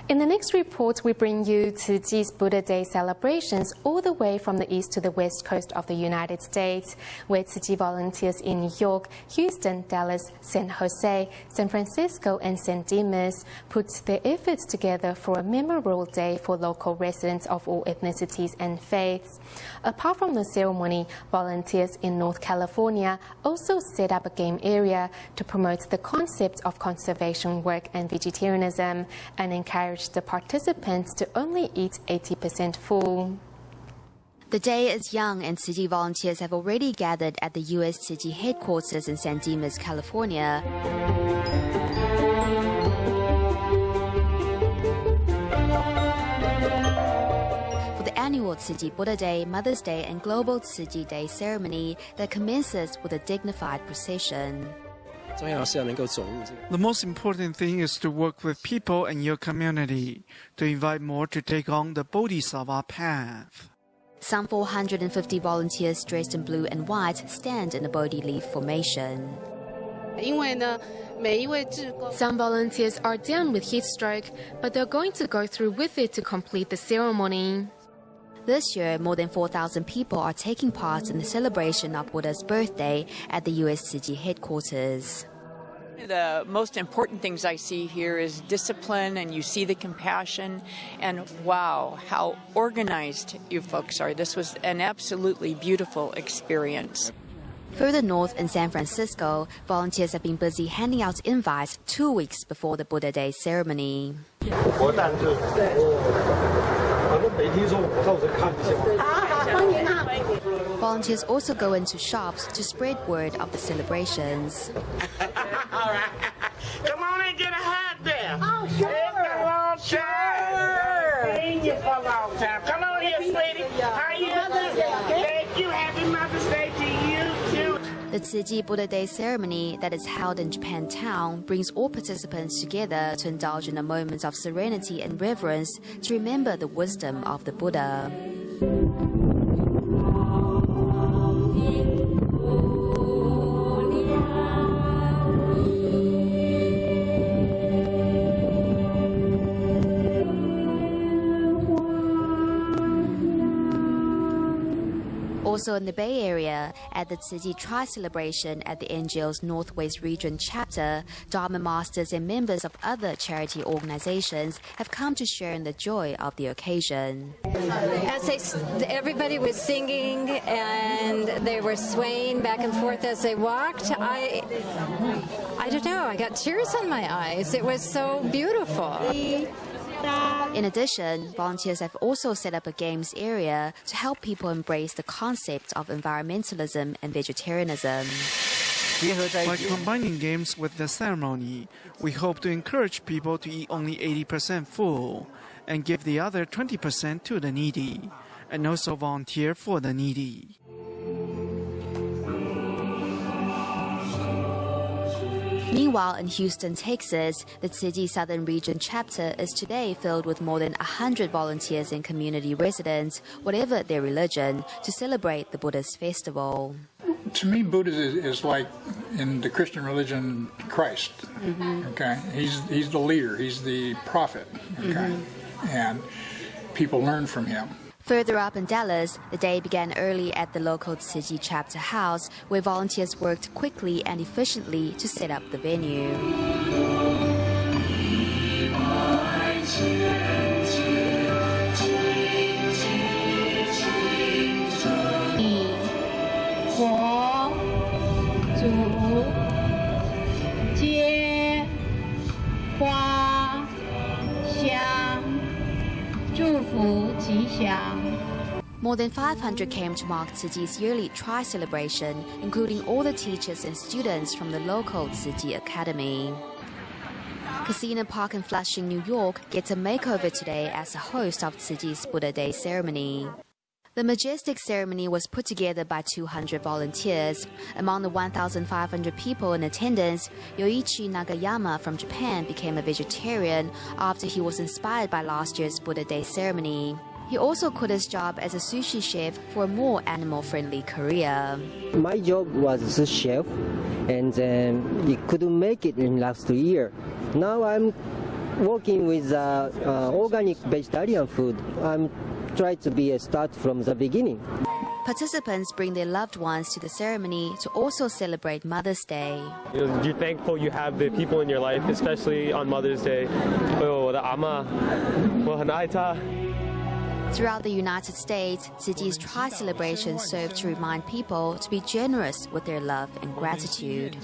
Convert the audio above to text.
In the next report, we bring you Tzu Chi's Buddha Day celebrations all the way from the east to the west coast of the United States, where Tzu Chi volunteers in New York, Houston, Dallas, San Jose, San Francisco, and San Dimas put their efforts together for a memorable day for local residents of all ethnicities and faiths. Apart from the ceremony, volunteers in North California also set up a game area to promote the concept of conservation work and vegetarianism and encourage the participants to only eat 80% full. The day is young, and Tzu Chi volunteers have already gathered at the U.S. Tzu Chi headquarters in San Dimas, California. For the annual Tzu Chi Buddha Day, Mother's Day, and Global Tzu Chi Day ceremony that commences with a dignified procession. The most important thing is to work with people in your community, to invite more to take on the Bodhisattva path. Some 450 volunteers dressed in blue and white stand in a Bodhi leaf formation. Some volunteers are down with heat stroke, but they're going to go through with it to complete the ceremony. This year, more than 4,000 people are taking part in the celebration of Buddha's birthday at the U.S. Tzu Chi headquarters. The most important things I see here is discipline, and you see the compassion, and wow, how organized you folks are. This was an absolutely beautiful experience. Further north in San Francisco, volunteers have been busy handing out invites 2 weeks before the Buddha Day ceremony. Volunteers also go into shops to spread word of the celebrations. All right. Come on and get a hug there. Oh, sure. Sure. Seen you for a long time. Come on here, sweetie. How you doing? Thank you. Happy Mother's Day to you, too. The Tzu Chi Buddha Day ceremony that is held in Japantown brings all participants together to indulge in a moment of serenity and reverence to remember the wisdom of the Buddha. Also in the Bay Area, at the Tzu Chi Tri-Celebration at the NGO's Northwest Region chapter, Dharma masters and members of other charity organizations have come to share in the joy of the occasion. As everybody was singing and they were swaying back and forth as they walked, I don't know, I got tears in my eyes. It was so beautiful. In addition, volunteers have also set up a games area to help people embrace the concept of environmentalism and vegetarianism. By combining games with the ceremony, we hope to encourage people to eat only 80% full and give the other 20% to the needy, and also volunteer for the needy. Meanwhile, in Houston, Texas, the Tzu Chi Southern Region chapter is today filled with more than 100 volunteers and community residents, whatever their religion, to celebrate the Buddha's festival. To me, Buddha is like, in the Christian religion, Christ. Okay, he's the leader, he's the prophet. Okay, and people learn from him. Further up in Dallas, the day began early at the local Tzu Chi chapter house, where volunteers worked quickly and efficiently to set up the venue. More than 500 came to mark Tzu Chi's yearly Tri-Celebration, including all the teachers and students from the local Tzu Chi Academy. Casino Park in Flushing, New York gets a makeover today as the host of Tzu Chi's Buddha Day ceremony. The majestic ceremony was put together by 200 volunteers. Among the 1,500 people in attendance, Yoichi Nagayama from Japan became a vegetarian after he was inspired by last year's Buddha Day ceremony. He also quit his job as a sushi chef for a more animal-friendly career. My job was a chef, and we couldn't make it in last year. Now I'm working with organic vegetarian food. I'm trying to be a start from the beginning. Participants bring their loved ones to the ceremony to also celebrate Mother's Day. You're thankful you have the people in your life, especially on Mother's Day. Throughout the United States, Tzu Chi's Tri celebrations serve to remind people to be generous with their love and gratitude.